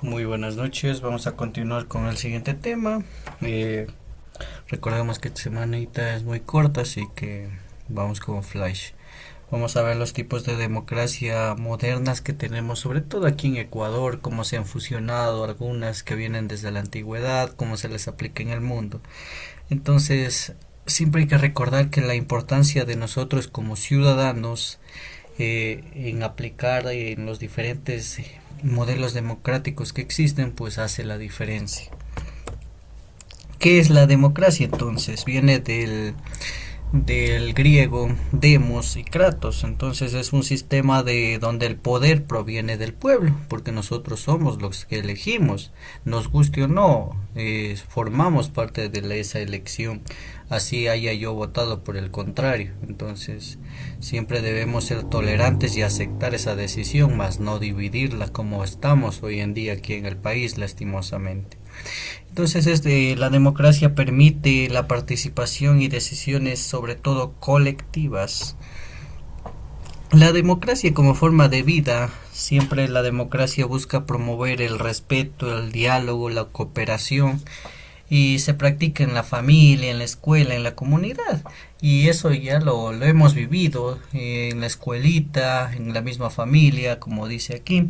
Muy buenas noches, vamos a continuar con el siguiente tema. Eh, Recordemos que esta semanita es muy corta, así que vamos con flash. Vamos a ver los tipos de democracia modernas que tenemos, sobre todo aquí en Ecuador, cómo se han fusionado algunas que vienen desde la antigüedad, cómo se les aplica en el mundo. Entonces, siempre hay que recordar que la importancia de nosotros como ciudadanos en aplicar en los diferentes modelos democráticos que existen, pues hace la diferencia. ¿Qué es la democracia entonces? Viene del griego demos y kratos, entonces es un sistema de donde el poder proviene del pueblo, porque nosotros somos los que elegimos, nos guste o no, formamos parte de esa elección, así haya yo votado por el contrario. Entonces siempre debemos ser tolerantes y aceptar esa decisión, más no dividirla como estamos hoy en día aquí en el país, lastimosamente. Entonces, la democracia permite la participación y decisiones, sobre todo colectivas. La democracia como forma de vida, siempre la democracia busca promover el respeto, el diálogo, la cooperación y se practica en la familia, en la escuela, en la comunidad. Y eso ya lo hemos vivido en la escuelita, en la misma familia, como dice aquí.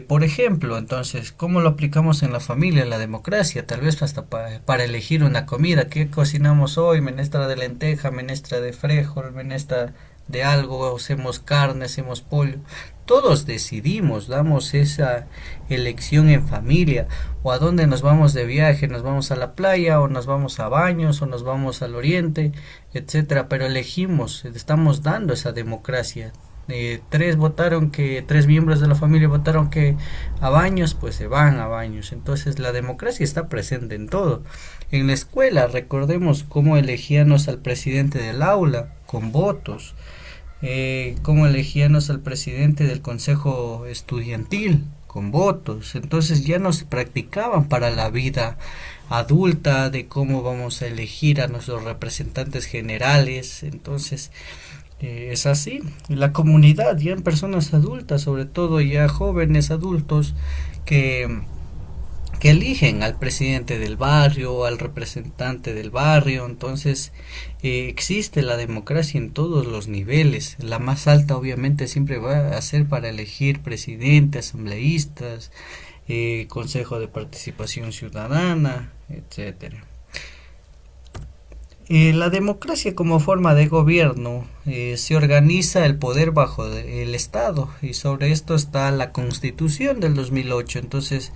Por ejemplo, entonces, ¿cómo lo aplicamos en la familia, en la democracia? Tal vez hasta para elegir una comida. ¿Qué cocinamos hoy? Menestra de lenteja, menestra de frijol, menestra de algo, hacemos carne, hacemos pollo. Todos decidimos, damos esa elección en familia. O a dónde nos vamos de viaje, nos vamos a la playa, o nos vamos a baños, o nos vamos al oriente, etcétera. Pero elegimos, estamos dando esa democracia. Tres miembros de la familia votaron que a Baños, pues se van a Baños. Entonces la democracia está presente en todo. En la escuela recordemos cómo elegíamos al presidente del aula con votos, cómo elegíamos al presidente del consejo estudiantil con votos. Entonces ya nos practicaban para la vida adulta de cómo vamos a elegir a nuestros representantes generales. Entonces es así. La comunidad, ya en personas adultas, sobre todo ya jóvenes adultos, que, que eligen al presidente del barrio, al representante del barrio. Entonces existe la democracia en todos los niveles. La más alta obviamente siempre va a ser para elegir presidente, asambleístas, consejo de participación ciudadana, etcétera. La democracia como forma de gobierno, se organiza el poder bajo el Estado, y sobre esto está la Constitución del 2008. Entonces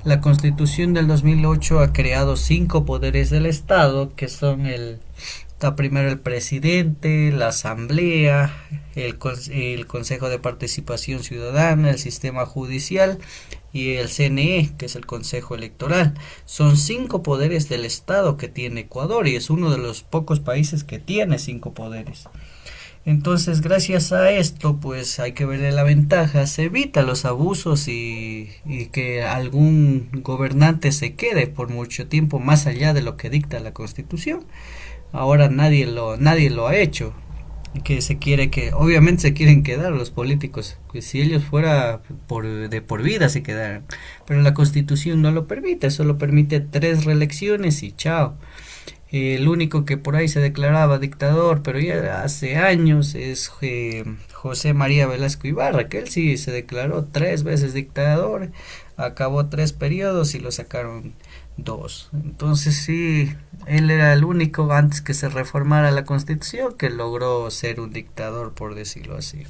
la Constitución del 2008 ha creado 5 poderes del Estado, que son está primero el presidente, la asamblea, el Consejo de Participación Ciudadana, el sistema judicial y el CNE, que es el Consejo Electoral. Son 5 poderes del Estado que tiene Ecuador, y es uno de los pocos países que tiene 5 poderes. Entonces, gracias a esto, pues hay que verle la ventaja, se evita los abusos y que algún gobernante se quede por mucho tiempo más allá de lo que dicta la Constitución. Ahora nadie lo ha hecho, que se quiere que obviamente se quieren quedar los políticos, que si ellos fuera de por vida se quedaran, pero la Constitución no lo permite, solo permite 3 reelecciones y chao. El único que por ahí se declaraba dictador, pero ya hace años, es José María Velasco Ibarra, que él sí se declaró 3 veces dictador, acabó 3 periodos y lo sacaron 2. Entonces sí, él era el único antes que se reformara la Constitución que logró ser un dictador, por decirlo así.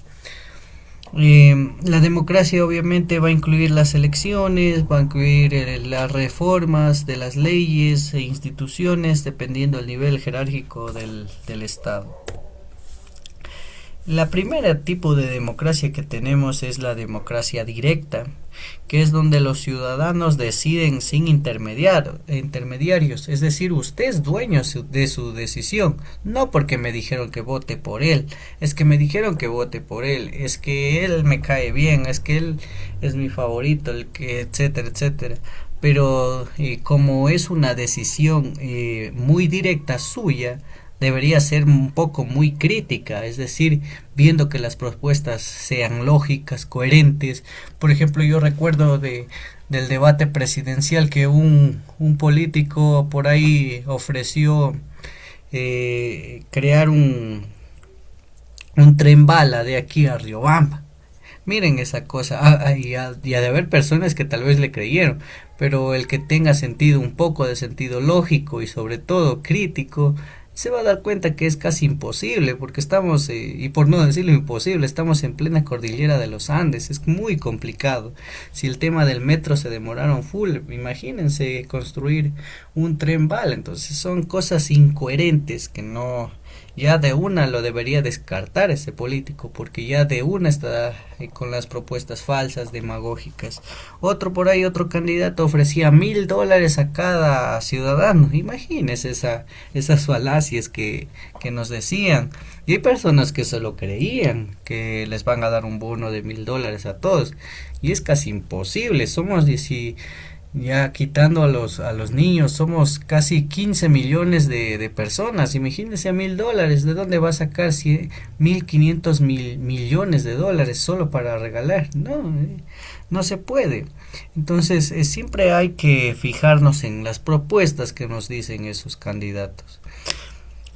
La democracia obviamente va a incluir las elecciones, va a incluir las reformas de las leyes e instituciones dependiendo del nivel jerárquico del Estado. La primera tipo de democracia que tenemos es la democracia directa, que es donde los ciudadanos deciden sin intermediarios, es decir, usted es dueño de su decisión, no porque me dijeron que vote por él, es que me dijeron que vote por él, es que él me cae bien, es que él es mi favorito, etcétera, etcétera. Pero como es una decisión muy directa suya, debería ser un poco muy crítica, es decir, viendo que las propuestas sean lógicas, coherentes. Por ejemplo, yo recuerdo del debate presidencial que un político por ahí ofreció crear un tren bala de aquí a Riobamba. Miren esa cosa, y ha de haber personas que tal vez le creyeron, pero el que tenga sentido, un poco de sentido lógico y sobre todo crítico, se va a dar cuenta que es casi imposible, porque estamos, y por no decirlo imposible, estamos en plena cordillera de los Andes, es muy complicado. Si el tema del metro se demoraron full, imagínense construir un tren bala, entonces son cosas incoherentes que no, ya de una lo debería descartar ese político, porque ya de una está con las propuestas falsas, demagógicas. Otro por ahí, otro candidato ofrecía $1,000 a cada ciudadano. Imagínese esas falacias que nos decían. Y hay personas que se lo creían, que les van a dar un bono de $1,000 a todos. Y es casi imposible. Somos 10 ya quitando a los niños, somos casi 15 millones de personas. Imagínense a $1,000, ¿de dónde va a sacar 1.500 millones de dólares solo para regalar? No, no se puede. Entonces, siempre hay que fijarnos en las propuestas que nos dicen esos candidatos.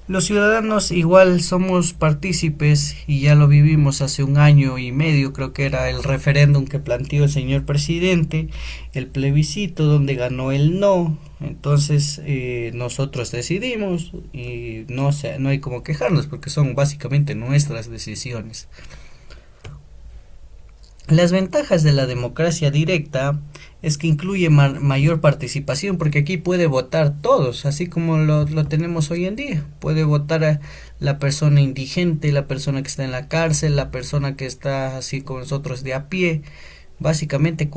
Los ciudadanos igual somos partícipes y ya lo vivimos hace 1 año y medio, creo que era el referéndum que planteó el señor presidente, el plebiscito donde ganó el no. Entonces nosotros decidimos y no hay como quejarnos porque son básicamente nuestras decisiones. Las ventajas de la democracia directa es que incluye mayor participación, porque aquí puede votar todos, así como lo tenemos hoy en día. Puede votar a la persona indigente, la persona que está en la cárcel, la persona que está así con nosotros de a pie. Básicamente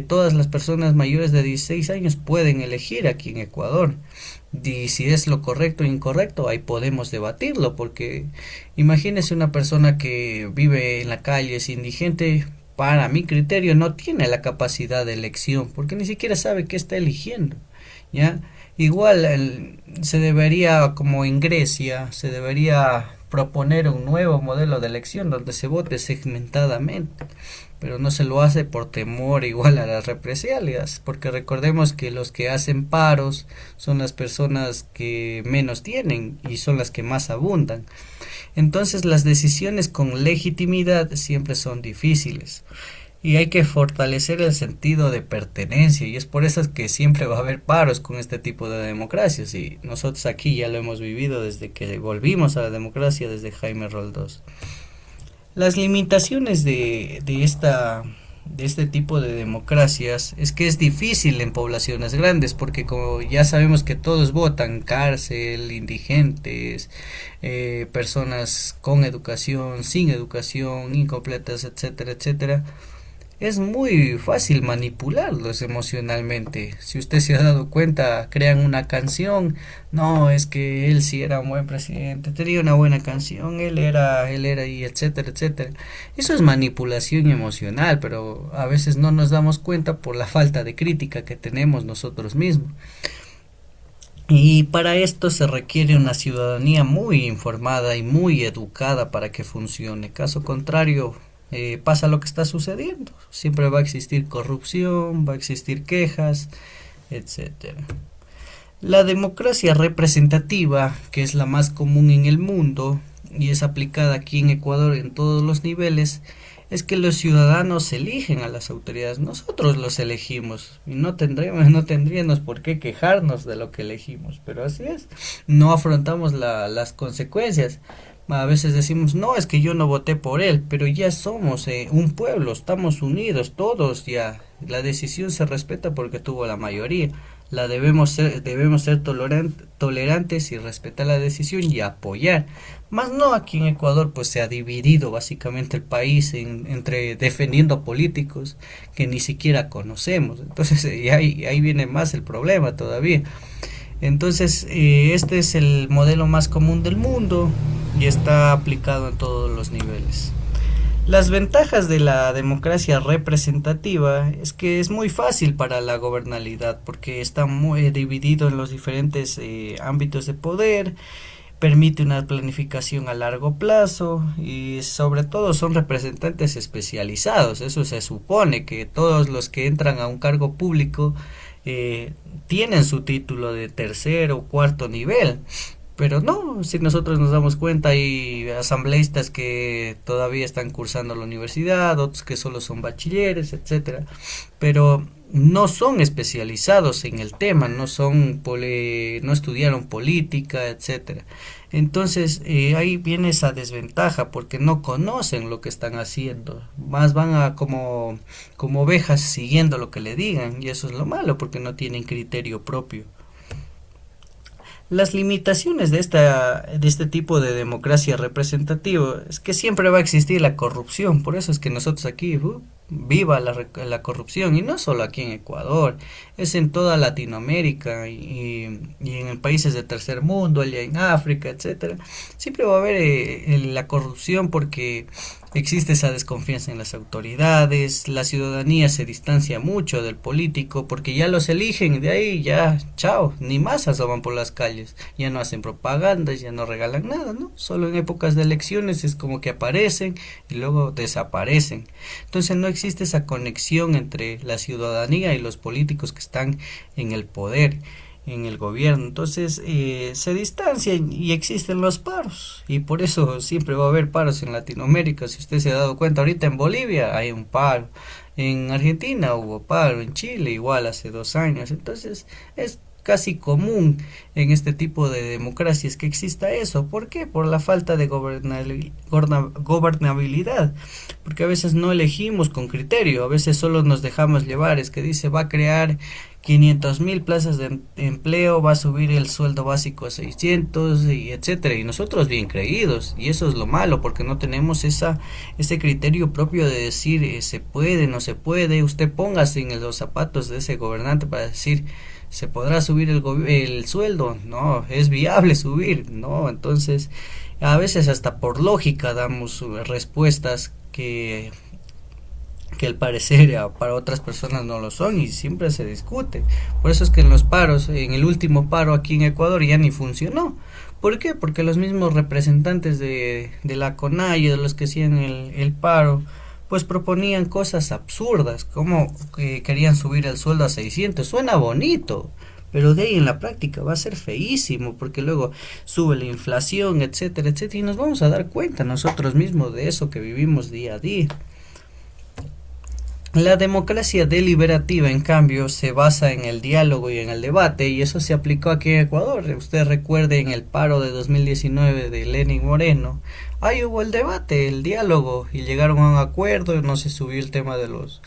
todas las personas mayores de 16 años pueden elegir aquí en Ecuador. Y si es lo correcto o incorrecto, ahí podemos debatirlo, porque imagínese una persona que vive en la calle, es indigente, para mi criterio no tiene la capacidad de elección, porque ni siquiera sabe qué está eligiendo, ¿ya? Igual se debería, como en Grecia, se debería proponer un nuevo modelo de elección donde se vote segmentadamente, pero no se lo hace por temor igual a las represalias, porque recordemos que los que hacen paros son las personas que menos tienen y son las que más abundan. Entonces las decisiones con legitimidad siempre son difíciles y hay que fortalecer el sentido de pertenencia, y es por eso que siempre va a haber paros con este tipo de democracias, y nosotros aquí ya lo hemos vivido desde que volvimos a la democracia, desde Jaime Roldós. Las limitaciones de este tipo de democracias es que es difícil en poblaciones grandes, porque como ya sabemos que todos votan, cárcel, indigentes, personas con educación, sin educación, incompletas, etcétera, etcétera. Es muy fácil manipularlos emocionalmente. Si usted se ha dado cuenta, crean una canción, no, es que él sí era un buen presidente, tenía una buena canción, él era y etcétera, etcétera. Eso es manipulación emocional, pero a veces no nos damos cuenta por la falta de crítica que tenemos nosotros mismos. Y para esto se requiere una ciudadanía muy informada y muy educada para que funcione. Caso contrario, pasa lo que está sucediendo. Siempre va a existir corrupción, va a existir quejas, etcétera. La democracia representativa, que es la más común en el mundo y es aplicada aquí en Ecuador en todos los niveles, es que los ciudadanos eligen a las autoridades. Nosotros los elegimos y no tendríamos por qué quejarnos de lo que elegimos, pero así es. No afrontamos las consecuencias. A veces decimos, no, es que yo no voté por él, pero ya somos un pueblo, estamos unidos todos ya. La decisión se respeta porque tuvo la mayoría. Debemos ser tolerantes y respetar la decisión y apoyar. Más no, aquí en Ecuador pues se ha dividido básicamente el país entre defendiendo políticos que ni siquiera conocemos. Entonces ahí viene más el problema todavía. Entonces este es el modelo más común del mundo y está aplicado en todos los niveles. Las ventajas de la democracia representativa es que es muy fácil para la gobernabilidad porque está muy dividido en los diferentes ámbitos de poder. permite una planificación a largo plazo y sobre todo son representantes especializados. Eso se supone que todos los que entran a un cargo público tienen su título de tercer o cuarto nivel. Pero no, si nosotros nos damos cuenta, hay asambleístas que todavía están cursando la universidad, otros que solo son bachilleres, etcétera, pero no son especializados en el tema, no estudiaron política, etcétera. Entonces ahí viene esa desventaja porque no conocen lo que están haciendo, más van a como ovejas siguiendo lo que le digan y eso es lo malo porque no tienen criterio propio. Las limitaciones de este tipo de democracia representativa es que siempre va a existir la corrupción, por eso es que nosotros aquí, viva la corrupción, y no solo aquí en Ecuador, es en toda Latinoamérica y en países de tercer mundo, allá en África, etcétera. Siempre va a haber la corrupción porque existe esa desconfianza en las autoridades, la ciudadanía se distancia mucho del político porque ya los eligen, de ahí ya, chao, ni más asoman por las calles, ya no hacen propaganda, ya no regalan nada, ¿no? Solo en épocas de elecciones es como que aparecen y luego desaparecen. Entonces no existe esa conexión entre la ciudadanía y los políticos que están en el poder, en el gobierno. Entonces se distancian y existen los paros y por eso siempre va a haber paros en Latinoamérica. Si usted se ha dado cuenta, ahorita en Bolivia hay un paro, en Argentina hubo paro, en Chile igual hace 2 años. Entonces es casi común en este tipo de democracias que exista eso. ¿Por qué? Por la falta de gobernabilidad, porque a veces no elegimos con criterio, a veces solo nos dejamos llevar. Es que dice va a crear 500.000 plazas de empleo, va a subir el sueldo básico a 600 y etcétera, y nosotros bien creídos, y eso es lo malo porque no tenemos ese criterio propio de decir se puede, no se puede. Usted póngase en los zapatos de ese gobernante para decir ¿se podrá subir el sueldo? No, ¿es viable subir? No, entonces a veces hasta por lógica damos respuestas que al parecer para otras personas no lo son y siempre se discute. Por eso es que en los paros, en el último paro aquí en Ecuador ya ni funcionó. ¿Por qué? Porque los mismos representantes de la CONAIE, de los que hacían el paro, pues proponían cosas absurdas, como que querían subir el sueldo a 600. Suena bonito, pero de ahí en la práctica va a ser feísimo, porque luego sube la inflación, etcétera, etcétera, y nos vamos a dar cuenta nosotros mismos de eso que vivimos día a día. La democracia deliberativa, en cambio, se basa en el diálogo y en el debate, y eso se aplicó aquí en Ecuador. Usted recuerde en el paro de 2019 de Lenin Moreno, ahí hubo el debate, el diálogo, y llegaron a un acuerdo, no se subió el tema de los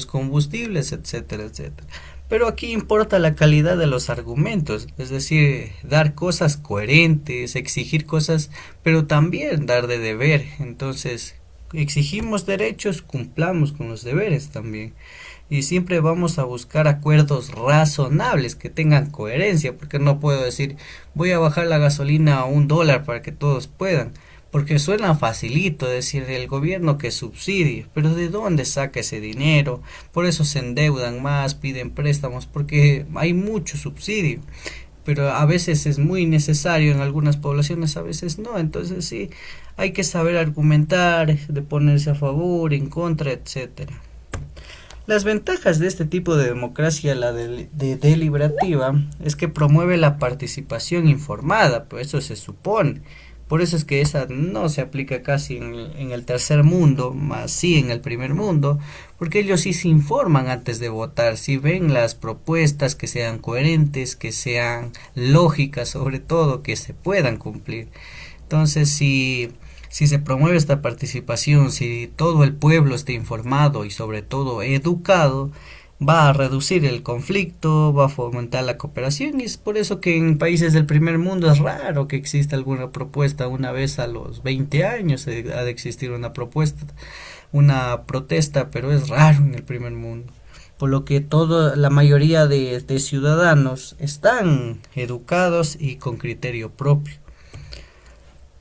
combustibles, etcétera, etcétera. Pero aquí importa la calidad de los argumentos, es decir, dar cosas coherentes, exigir cosas, pero también dar de deber. Entonces, exigimos derechos, cumplamos con los deberes también. Y siempre vamos a buscar acuerdos razonables que tengan coherencia, porque no puedo decir voy a bajar la gasolina a $1 para que todos puedan, porque suena facilito decir el gobierno que subsidie, pero ¿de dónde saca ese dinero? Por eso se endeudan más, piden préstamos, porque hay mucho subsidio, pero a veces es muy necesario en algunas poblaciones, a veces no. Entonces sí, hay que saber argumentar, de ponerse a favor, en contra, etcétera. Las ventajas de este tipo de democracia, la deliberativa, es que promueve la participación informada, pues eso se supone. Por eso es que esa no se aplica casi en el tercer mundo, más sí en el primer mundo, porque ellos sí se informan antes de votar, sí ven las propuestas que sean coherentes, que sean lógicas, sobre todo, que se puedan cumplir. Entonces, si se promueve esta participación, si todo el pueblo está informado y sobre todo educado, va a reducir el conflicto, va a fomentar la cooperación, y es por eso que en países del primer mundo es raro que exista alguna propuesta. Una vez a los 20 años ha de existir una propuesta, una protesta, pero es raro en el primer mundo. Por lo que la mayoría de ciudadanos están educados y con criterio propio.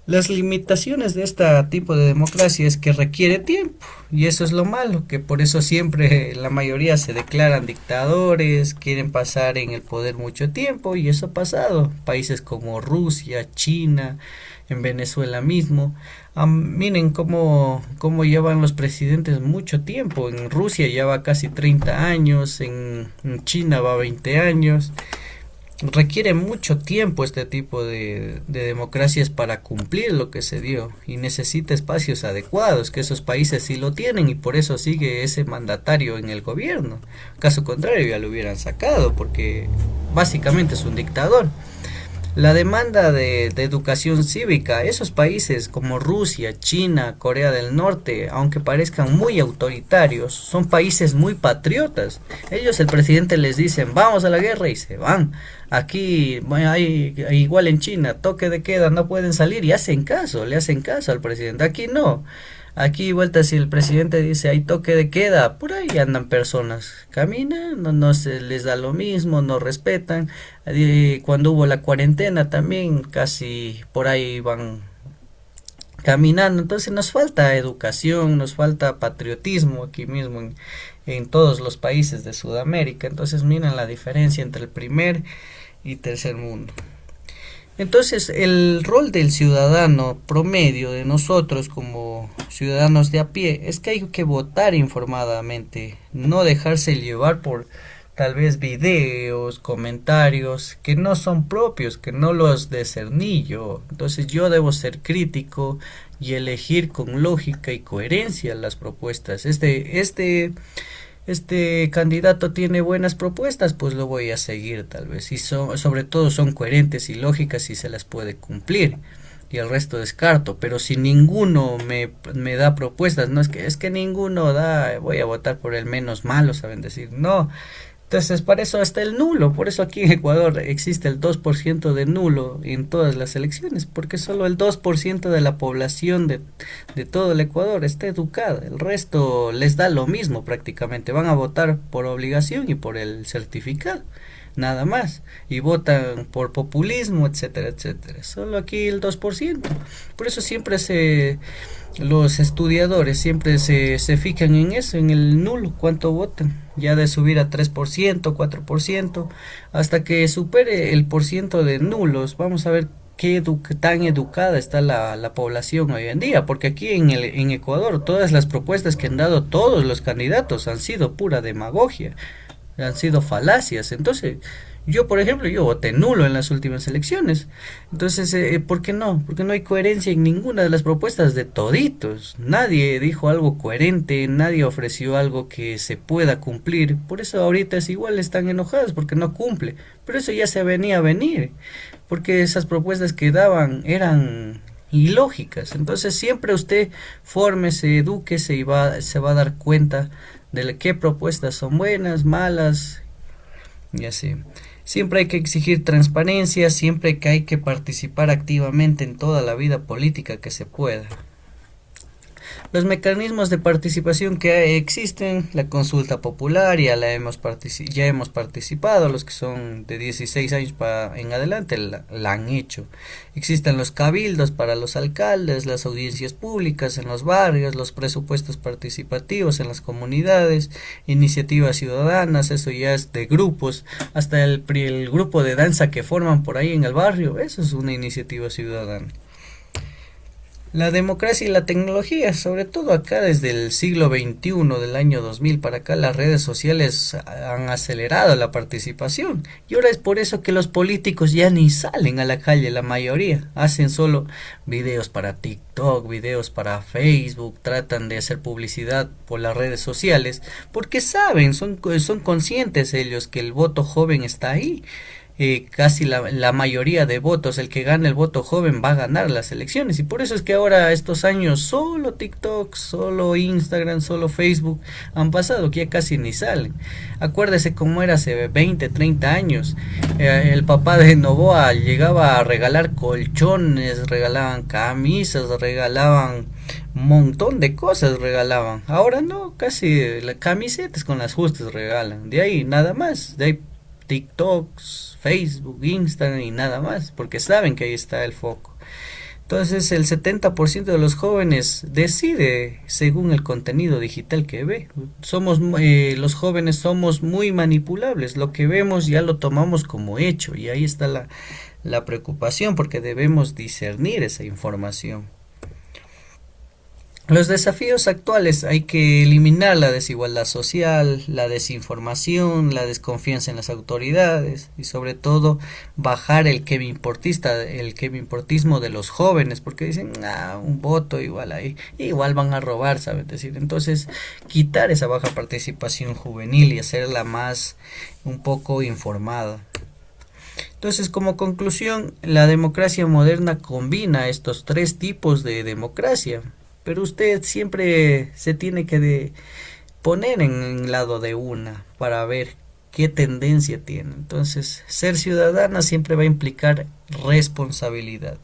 Las limitaciones de este tipo de democracia es que requiere tiempo y eso es lo malo, que por eso siempre la mayoría se declaran dictadores, quieren pasar en el poder mucho tiempo y eso ha pasado. Países como Rusia, China, en Venezuela mismo, miren cómo llevan los presidentes mucho tiempo. En Rusia ya va casi 30 años, en China va 20 años. Requiere mucho tiempo este tipo de democracias para cumplir lo que se dio y necesita espacios adecuados, que esos países sí lo tienen y por eso sigue ese mandatario en el gobierno. Caso contrario ya lo hubieran sacado porque básicamente es un dictador. La demanda de educación cívica, esos países como Rusia, China, Corea del Norte, aunque parezcan muy autoritarios, son países muy patriotas. Ellos, el presidente les dicen, vamos a la guerra y se van. Aquí, bueno, hay, igual en China, toque de queda, no pueden salir y hacen caso, le hacen caso al presidente. Aquí no. Aquí, vuelta, si el presidente dice hay toque de queda, por ahí andan personas, caminan, no se les da lo mismo, no respetan. Cuando hubo la cuarentena también casi por ahí van caminando. Entonces nos falta educación, nos falta patriotismo aquí mismo en todos los países de Sudamérica. Entonces miren la diferencia entre el primer y tercer mundo. Entonces, el rol del ciudadano promedio de nosotros como ciudadanos de a pie es que hay que votar informadamente, no dejarse llevar por tal vez videos, comentarios que no son propios, que no los discerní yo. Entonces, yo debo ser crítico y elegir con lógica y coherencia las propuestas. Este candidato tiene buenas propuestas, pues lo voy a seguir tal vez. Y sobre todo son coherentes y lógicas y se las puede cumplir. Y el resto descarto. Pero si ninguno me da propuestas, no es que ninguno da, voy a votar por el menos malo, saben decir. No, entonces, para eso está el nulo. Por eso aquí en Ecuador existe el 2% de nulo en todas las elecciones, porque solo el 2% de la población de todo el Ecuador está educada. El resto les da lo mismo prácticamente. Van a votar por obligación y por el certificado, nada más. Y votan por populismo, etcétera, etcétera. Solo aquí el 2%. Por eso siempre los estudiadores siempre se fijan en eso, en el nulo, cuánto votan, ya de subir a 3%, 4%, hasta que supere el porciento de nulos. Vamos a ver tan educada está la población hoy en día, porque aquí en Ecuador todas las propuestas que han dado todos los candidatos han sido pura demagogia, han sido falacias. Entonces, yo, por ejemplo, yo voté nulo en las últimas elecciones. Entonces, ¿por qué no? Porque no hay coherencia en ninguna de las propuestas de toditos. Nadie dijo algo coherente, nadie ofreció algo que se pueda cumplir. Por eso ahorita es igual, están enojados porque no cumple. Pero eso ya se venía a venir, porque esas propuestas que daban eran ilógicas. Entonces, siempre usted fórmese, edúquese y se va a dar cuenta de qué propuestas son buenas, malas y así. Siempre hay que exigir transparencia, siempre que hay que participar activamente en toda la vida política que se pueda. Los mecanismos de participación que existen, la consulta popular, ya hemos participado, los que son de 16 años en adelante la han hecho. Existen los cabildos para los alcaldes, las audiencias públicas en los barrios, los presupuestos participativos en las comunidades, iniciativas ciudadanas, eso ya es de grupos, hasta el grupo de danza que forman por ahí en el barrio, eso es una iniciativa ciudadana. La democracia y la tecnología, sobre todo acá desde el siglo XXI, del año 2000 para acá, las redes sociales han acelerado la participación. Y ahora es por eso que los políticos ya ni salen a la calle, la mayoría. Hacen solo videos para TikTok, videos para Facebook, tratan de hacer publicidad por las redes sociales, porque saben, son conscientes ellos que el voto joven está ahí. Casi la mayoría de votos, el que gana el voto joven va a ganar las elecciones y por eso es que ahora estos años solo TikTok, solo Instagram, solo Facebook han pasado, que ya casi ni salen. Acuérdese cómo era hace 20, 30 años, el papá de Novoa llegaba a regalar colchones, regalaban camisas, regalaban un montón de cosas regalaban. Ahora no, casi las camisetas con las justas regalan, de ahí nada más, de ahí TikToks, Facebook, Instagram y nada más, porque saben que ahí está el foco. Entonces el 70% de los jóvenes decide según el contenido digital que ve. Los jóvenes somos muy manipulables, lo que vemos ya lo tomamos como hecho y ahí está la preocupación porque debemos discernir esa información. Los desafíos actuales: hay que eliminar la desigualdad social, la desinformación, la desconfianza en las autoridades y sobre todo bajar el que me importismo de los jóvenes, porque dicen, un voto igual ahí, igual van a robar, ¿sabes? Decir, entonces quitar esa baja participación juvenil y hacerla más un poco informada. Entonces, como conclusión, la democracia moderna combina estos tres tipos de democracia, pero usted siempre se tiene que poner en el lado de una para ver qué tendencia tiene. Entonces, ser ciudadana siempre va a implicar responsabilidad.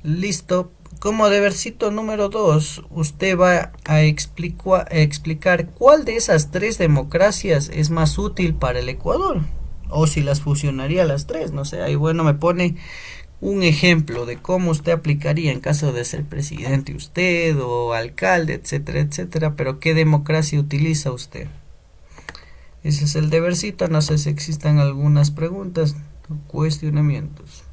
Listo. Como debercito número 2, usted va a explicar cuál de esas tres democracias es más útil para el Ecuador. O si las fusionaría las tres, no sé. Ahí bueno, me pone un ejemplo de cómo usted aplicaría en caso de ser presidente usted o alcalde, etcétera, etcétera. Pero ¿qué democracia utiliza usted? Ese es el debercito. No sé si existan algunas preguntas o cuestionamientos.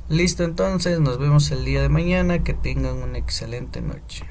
Listo, entonces nos vemos el día de mañana. Que tengan una excelente noche.